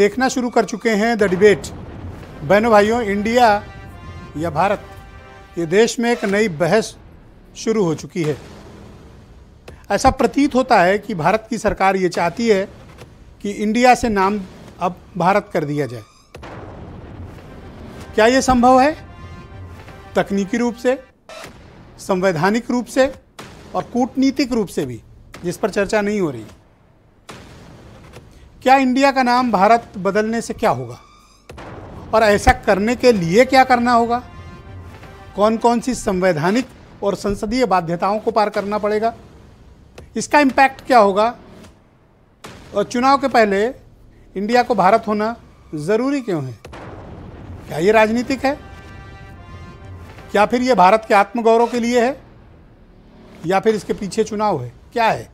देखना शुरू कर चुके हैं द डिबेट। बहनों भाइयों, इंडिया या भारत, ये देश में एक नई बहस शुरू हो चुकी है। ऐसा प्रतीत होता है कि भारत की सरकार ये चाहती है कि इंडिया से नाम अब भारत कर दिया जाए। क्या ये संभव है? तकनीकी रूप से, संवैधानिक रूप से और कूटनीतिक रूप से भी, जिस पर चर्चा नहीं हो रही। क्या इंडिया का नाम भारत बदलने से क्या होगा और ऐसा करने के लिए क्या करना होगा? कौन कौन सी संवैधानिक और संसदीय बाध्यताओं को पार करना पड़ेगा? इसका इम्पैक्ट क्या होगा? और चुनाव के पहले इंडिया को भारत होना जरूरी क्यों है? क्या ये राजनीतिक है? क्या फिर ये भारत के आत्मगौरव के लिए है या फिर इसके पीछे चुनाव है? क्या है?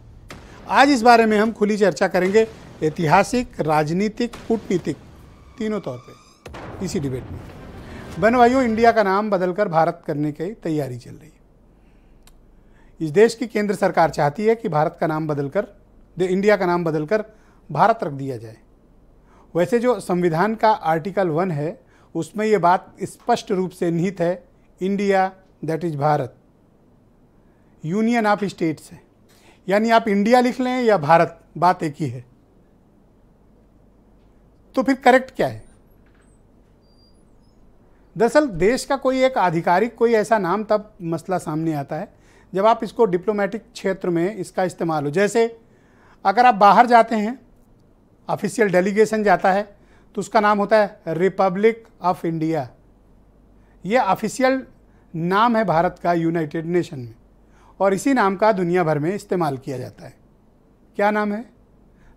आज इस बारे में हम खुली चर्चा करेंगे, ऐतिहासिक, राजनीतिक, कूटनीतिक, तीनों तौर पे इसी डिबेट में। बहनों भाइयों, इंडिया का नाम बदलकर भारत करने की तैयारी चल रही है। इस देश की केंद्र सरकार चाहती है कि इंडिया का नाम बदलकर भारत रख दिया जाए। वैसे जो संविधान का आर्टिकल 1 है उसमें यह बात स्पष्ट रूप से निहित है, India that is Bharat, union of states है। यानी आप इंडिया लिख लें या भारत, बात एक ही है। तो फिर करेक्ट क्या है? दरअसल देश का कोई एक आधिकारिक कोई ऐसा नाम तब मसला सामने आता है जब आप इसको डिप्लोमेटिक क्षेत्र में इसका इस्तेमाल हो। जैसे अगर आप बाहर जाते हैं, ऑफिशियल डेलीगेशन जाता है, तो उसका नाम होता है रिपब्लिक ऑफ इंडिया। ये ऑफिशियल नाम है भारत का यूनाइटेड नेशन में, और इसी नाम का दुनिया भर में इस्तेमाल किया जाता है। क्या नाम है?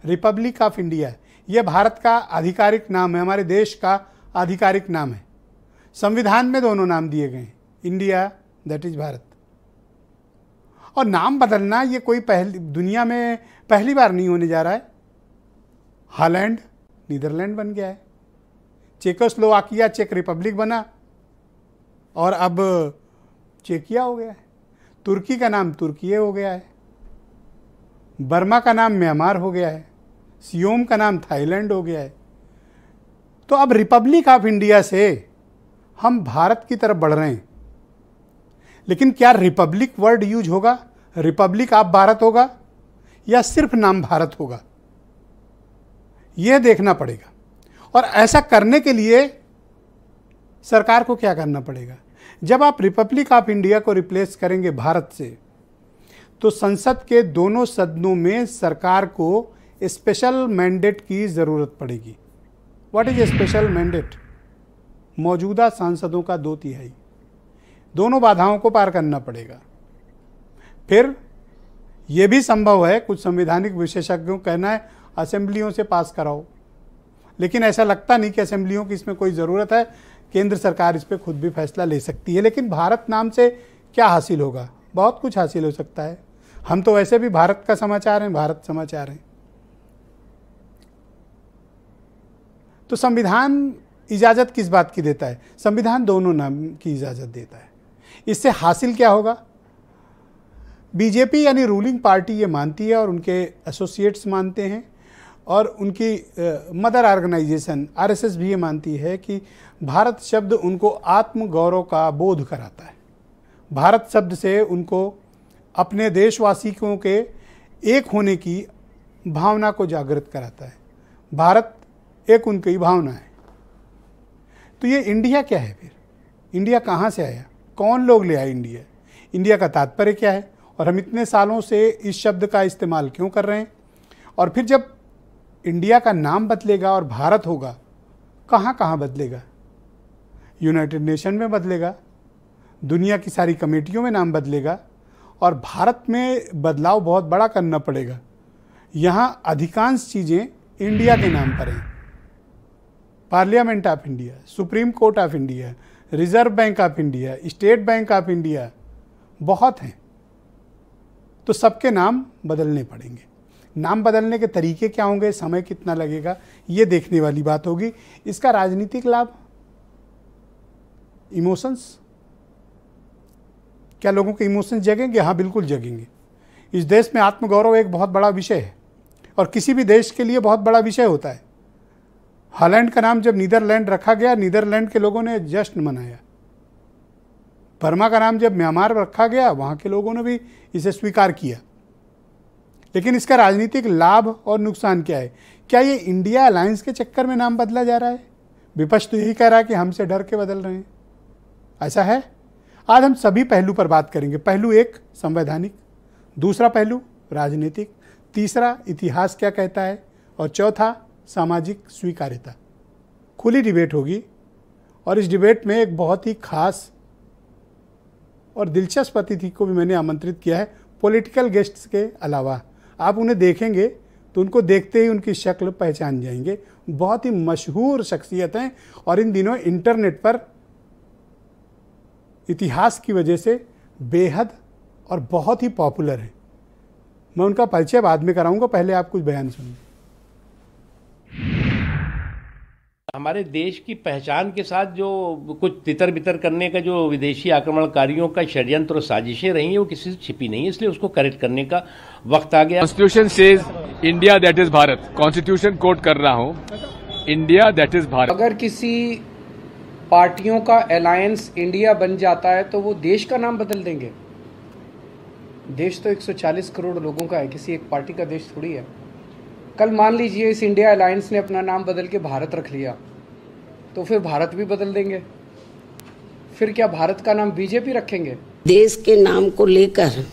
Republic of India. ये भारत का आधिकारिक नाम है, हमारे देश का आधिकारिक नाम है। संविधान में दोनों नाम दिए गए हैं, इंडिया दैट इज भारत। और नाम बदलना ये कोई दुनिया में पहली बार नहीं होने जा रहा है। हॉलैंड नीदरलैंड बन गया है, चेकोस्लोवाकिया चेक रिपब्लिक बना और अब चेकिया हो गया है। तुर्की का नाम तुर्की हो गया है, बर्मा का नाम म्यांमार हो गया है, सियोम का नाम थाईलैंड हो गया है। तो अब रिपब्लिक ऑफ इंडिया से हम भारत की तरफ बढ़ रहे हैं। लेकिन क्या रिपब्लिक वर्ड यूज होगा, रिपब्लिक ऑफ भारत होगा, या सिर्फ नाम भारत होगा? यह देखना पड़ेगा। और ऐसा करने के लिए सरकार को क्या करना पड़ेगा? जब आप रिपब्लिक ऑफ इंडिया को रिप्लेस करेंगे भारत से, तो संसद के दोनों सदनों में सरकार को स्पेशल मैंडेट की जरूरत पड़ेगी। What is special mandate? मौजूदा सांसदों का 2/3, दोनों बाधाओं को पार करना पड़ेगा। फिर यह भी संभव है, कुछ संवैधानिक विशेषज्ञों का कहना है असेंबलियों से पास कराओ, लेकिन ऐसा लगता नहीं कि असेंबलियों की इसमें कोई ज़रूरत है। केंद्र सरकार इस पर खुद भी फैसला ले सकती है। लेकिन भारत नाम से क्या हासिल होगा? बहुत कुछ हासिल हो सकता है। हम तो वैसे भी भारत का समाचार हैं, भारत समाचार हैं। तो संविधान इजाज़त किस बात की देता है? संविधान दोनों नाम की इजाज़त देता है। इससे हासिल क्या होगा? बीजेपी यानी रूलिंग पार्टी ये मानती है, और उनके एसोसिएट्स मानते हैं, और उनकी मदर ऑर्गेनाइजेशन आरएसएस भी ये मानती है कि भारत शब्द उनको आत्मगौरव का बोध कराता है। भारत शब्द से उनको अपने देशवासियों के एक होने की भावना को जागृत कराता है। भारत एक उनकी भावना है। तो ये इंडिया क्या है फिर? इंडिया कहाँ से आया? कौन लोग ले आए इंडिया? इंडिया का तात्पर्य क्या है? और हम इतने सालों से इस शब्द का इस्तेमाल क्यों कर रहे हैं? और फिर जब इंडिया का नाम बदलेगा और भारत होगा, कहाँ कहाँ बदलेगा? यूनाइटेड नेशन में बदलेगा, दुनिया की सारी कमेटियों में नाम बदलेगा, और भारत में बदलाव बहुत बड़ा करना पड़ेगा। यहाँ अधिकांश चीज़ें इंडिया के नाम पर हैं। Parliament of India, supreme court of India, reserve bank of India, state bank of India, बहुत हैं। तो सबके नाम बदलने पड़ेंगे। नाम बदलने के तरीके क्या होंगे, समय कितना लगेगा, ये देखने वाली बात होगी। इसका राजनीतिक लाभ, इमोशंस, क्या लोगों के इमोशंस जगेंगे? हाँ, बिल्कुल जगेंगे। इस देश में आत्मगौरव एक बहुत बड़ा विषय है, और किसी भी देश के लिए बहुत बड़ा विषय होता है। हॉलैंड का नाम जब नीदरलैंड रखा गया, नीदरलैंड के लोगों ने जश्न मनाया। बर्मा का नाम जब म्यांमार रखा गया, वहां के लोगों ने भी इसे स्वीकार किया। लेकिन इसका राजनीतिक लाभ और नुकसान क्या है? क्या ये इंडिया अलायंस के चक्कर में नाम बदला जा रहा है? विपक्ष तो यही कह रहा है कि हमसे डर के बदल रहे हैं। ऐसा है? आज हम सभी पहलू पर बात करेंगे। पहलू एक संवैधानिक, दूसरा पहलू राजनीतिक, तीसरा इतिहास क्या कहता है, और चौथा सामाजिक स्वीकार्यता। खुली डिबेट होगी और इस डिबेट में एक बहुत ही खास और दिलचस्प अतिथि को भी मैंने आमंत्रित किया है। पॉलिटिकल गेस्ट्स के अलावा आप उन्हें देखेंगे तो उनको देखते ही उनकी शक्ल पहचान जाएंगे। बहुत ही मशहूर शख्सियत हैं और इन दिनों इंटरनेट पर इतिहास की वजह से बेहद और बहुत ही पॉपुलर है। मैं उनका परिचय बाद में कराऊंगा, पहले आप कुछ बयान सुनिए। हमारे देश की पहचान के साथ जो कुछ तितर बितर करने का जो विदेशी आक्रमणकारियों का षड्यंत्र और साजिशें रही हैं, वो किसी से छिपी नहीं है, इसलिए उसको करेक्ट करने का वक्त आ गया। Constitution says India that is Bharat. Constitution quote कर रहा हूं, इंडिया दैट इज भारत। अगर किसी पार्टियों का अलायंस इंडिया बन जाता है तो वो देश का नाम बदल देंगे। देश तो 140 करोड़ लोगों का है, किसी एक पार्टी का देश थोड़ी है। कल मान लीजिए इस इंडिया अलायंस ने अपना नाम बदल के भारत रख लिया, तो फिर भारत भी बदल देंगे। फिर क्या भारत का नाम बीजेपी रखेंगे? देश के नाम को लेकर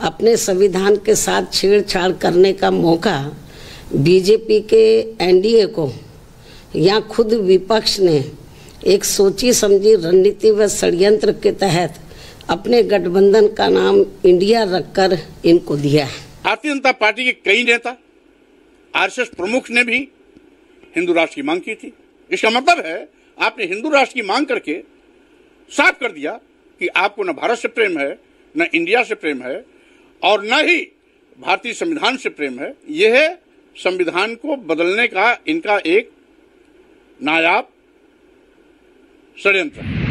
अपने संविधान के साथ छेड़छाड़ करने का मौका बीजेपी के एनडीए को या खुद विपक्ष ने एक सोची समझी रणनीति व षड्यंत्र के तहत अपने गठबंधन का नाम इंडिया रखकर इनको दिया है। भारतीय जनता पार्टी के कई नेता, आरएसएस प्रमुख ने भी हिंदू राष्ट्र की मांग की थी। इसका मतलब है आपने हिंदू राष्ट्र की मांग करके साफ कर दिया कि आपको न भारत से प्रेम है, न इंडिया से प्रेम है, और न ही भारतीय संविधान से प्रेम है। यह संविधान को बदलने का इनका एक नायाब षड्यंत्र है।